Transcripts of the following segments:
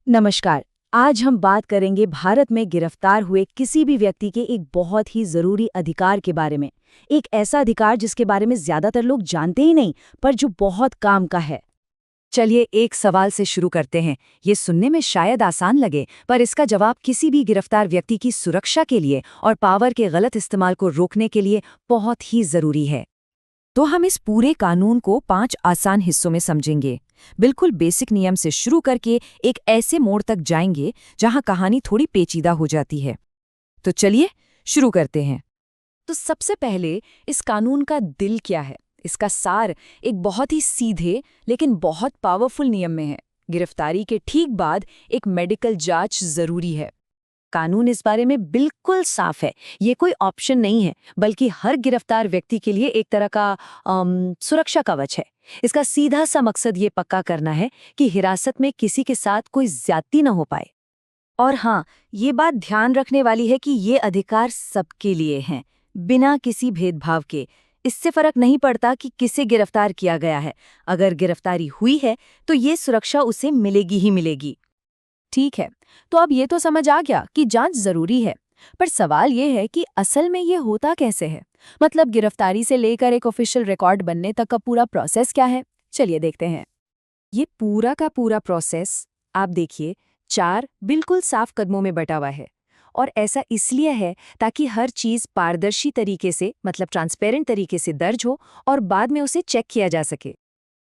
नमस्कार। आज हम बात करेंगे भारत में गिरफ्तार हुए किसी भी व्यक्ति के एक बहुत ही जरूरी अधिकार के बारे में। एक ऐसा अधिकार जिसके बारे में ज्यादातर लोग जानते ही नहीं, पर जो बहुत काम का है। चलिए एक सवाल से शुरू करते हैं। ये सुनने में शायद आसान लगे, पर इसका जवाब किसी भी गिरफ्तार व्यक्ति की सुरक्षा के लिए और पावर के गलत इस्तेमाल को रोकने के लिए बहुत ही जरूरी है। तो हम इस पूरे कानून को 5 आसान हिस्सों में समझेंगे। बिल्कुल बेसिक नियम से शुरू करके एक ऐसे मोड़ तक जाएंगे जहां कहानी थोड़ी पेचीदा हो जाती है। तो चलिए शुरू करते हैं। तो सबसे पहले इस कानून का दिल क्या है? इसका सार एक बहुत ही सीधे लेकिन बहुत पावरफुल नियम में है। गिरफ्तारी के ठीक बाद एक मेडिकल जांच जरूरी है। कानून इस बारे में बिल्कुल साफ है। ये कोई ऑप्शन नहीं है, बल्कि हर गिरफ्तार व्यक्ति के लिए एक तरह का सुरक्षा कवच है। इसका सीधा सा मकसद ये पक्का करना है कि हिरासत में किसी के साथ कोई ज्यादती न हो पाए। और हाँ, ये बात ध्यान रखने वाली है कि ये अधिकार सबके लिए हैं, बिना किसी भेदभाव के। इससे फर्क नहीं पड़ता कि किसे गिरफ्तार किया गया है। अगर गिरफ्तारी हुई है तो ये सुरक्षा उसे मिलेगी ही मिलेगी। ठीक है, तो अब ये तो समझ आ गया कि जांच जरूरी है, पर सवाल ये है कि असल में ये होता कैसे है? मतलब गिरफ्तारी से लेकर एक ऑफिशियल रिकॉर्ड बनने तक का पूरा प्रोसेस क्या है? चलिए देखते हैं। ये पूरा का पूरा प्रोसेस आप देखिए 4 बिल्कुल साफ कदमों में बटा हुआ है। और ऐसा इसलिए है ताकि हर चीज पारदर्शी तरीके से, मतलब ट्रांसपेरेंट तरीके से दर्ज हो और बाद में उसे चेक किया जा सके।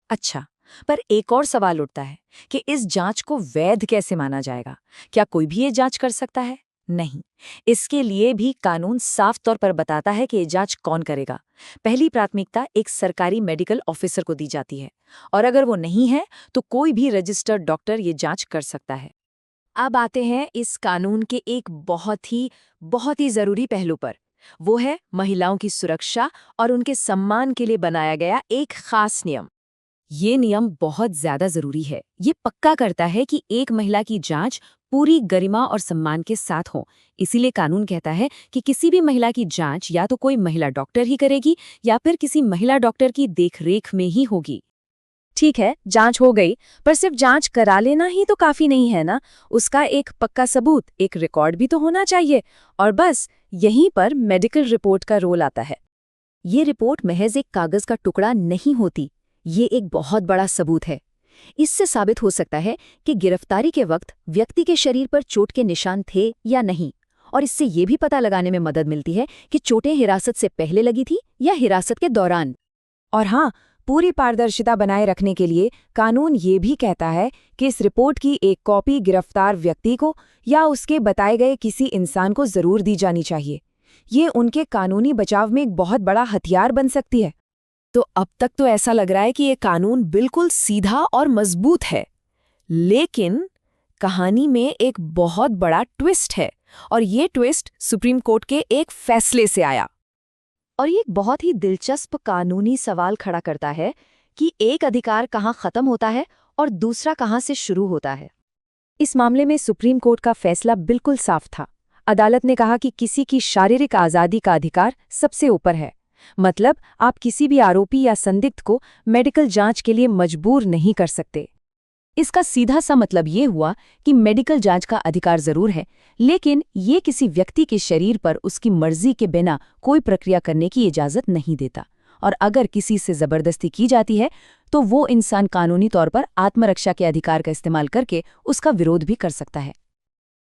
अच्छा, पर एक और सवाल उठता है कि इस जांच को वैध कैसे माना जाएगा? क्या कोई भी ये जांच कर सकता है? नहीं। इसके लिए भी कानून साफ तौर पर बताता है कि ये जांच कौन करेगा। पहली प्राथमिकता एक सरकारी मेडिकल ऑफिसर को दी जाती है, और अगर वो नहीं है तो कोई भी रजिस्टर्ड डॉक्टर ये जांच कर सकता है। अब आते हैं इस कानून के एक बहुत ही जरूरी पहलू पर। वो है महिलाओं की सुरक्षा और उनके सम्मान के लिए बनाया गया एक खास नियम। ये नियम बहुत ज्यादा जरूरी है। ये पक्का करता है कि एक महिला की जांच पूरी गरिमा और सम्मान के साथ हो। इसीलिए कानून कहता है कि किसी भी महिला की जांच या तो कोई महिला डॉक्टर ही करेगी या फिर किसी महिला डॉक्टर की देखरेख में ही होगी। ठीक है, जांच हो गई, पर सिर्फ जांच करा लेना ही तो काफी नहीं है ना। उसका एक पक्का सबूत, एक रिकॉर्ड भी तो होना चाहिए। और बस यहीं पर मेडिकल रिपोर्ट का रोल आता है। ये रिपोर्ट महज एक कागज का टुकड़ा नहीं होती, ये एक बहुत बड़ा सबूत है। इससे साबित हो सकता है कि गिरफ्तारी के वक्त व्यक्ति के शरीर पर चोट के निशान थे या नहीं, और इससे ये भी पता लगाने में मदद मिलती है कि चोटें हिरासत से पहले लगी थी या हिरासत के दौरान। और हाँ, पूरी पारदर्शिता बनाए रखने के लिए कानून ये भी कहता है कि इस रिपोर्ट की एक कॉपी गिरफ्तार व्यक्ति को या उसके बताए गए किसी इंसान को जरूर दी जानी चाहिए। ये उनके कानूनी बचाव में एक बहुत बड़ा हथियार बन सकती है। तो अब तक तो ऐसा लग रहा है कि ये कानून बिल्कुल सीधा और मजबूत है, लेकिन कहानी में एक बहुत बड़ा ट्विस्ट है, और ये ट्विस्ट सुप्रीम कोर्ट के एक फैसले से आया। और ये एक बहुत ही दिलचस्प कानूनी सवाल खड़ा करता है कि एक अधिकार कहाँ खत्म होता है और दूसरा कहाँ से शुरू होता है। इस मामले में सुप्रीम कोर्ट का फैसला बिल्कुल साफ था। अदालत ने कहा कि किसी की शारीरिक आज़ादी का अधिकार सबसे ऊपर है। मतलब आप किसी भी आरोपी या संदिग्ध को मेडिकल जांच के लिए मजबूर नहीं कर सकते। इसका सीधा सा मतलब ये हुआ कि मेडिकल जांच का अधिकार जरूर है, लेकिन ये किसी व्यक्ति के शरीर पर उसकी मर्जी के बिना कोई प्रक्रिया करने की इजाजत नहीं देता। और अगर किसी से जबरदस्ती की जाती है तो वो इंसान कानूनी तौर पर आत्मरक्षा के अधिकार का इस्तेमाल करके उसका विरोध भी कर सकता है।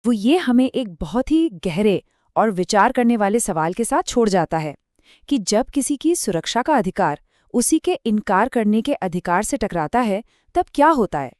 वो ये हमें एक बहुत ही गहरे और विचार करने वाले सवाल के साथ छोड़ जाता है कि जब किसी की सुरक्षा का अधिकार उसी के इनकार करने के अधिकार से टकराता है, तब क्या होता है।